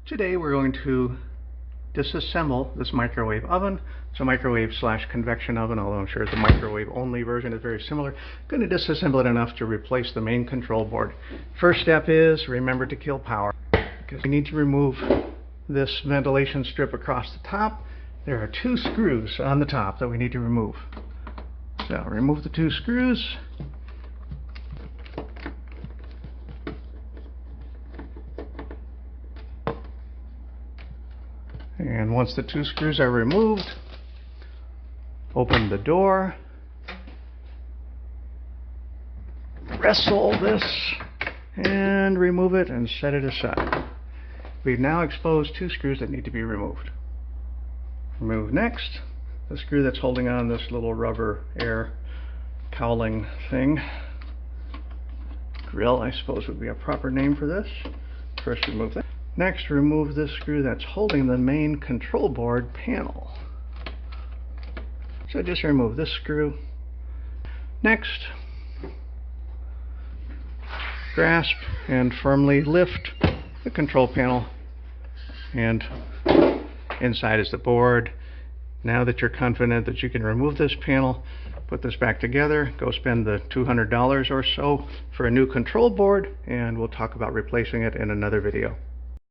Today we're going to disassemble this microwave oven. It's a microwave/convection oven, although I'm sure the microwave only version is very similar. I'm going to disassemble it enough to replace the main control board. First step is remember to kill power, because we need to remove this ventilation strip across the top. There are 2 screws on the top that we need to remove. So remove the 2 screws. And once the 2 screws are removed, open the door, wrestle this, and remove it and set it aside. We've now exposed 2 screws that need to be removed. Remove next the screw that's holding on this little rubber air cowling thing. Grill, I suppose, would be a proper name for this. First remove that. Next, remove this screw that's holding the main control board panel. So just remove this screw. Next, grasp and firmly lift the control panel, and inside is the board. Now that you're confident that you can remove this panel, put this back together, go spend the $200 or so for a new control board, and we'll talk about replacing it in another video.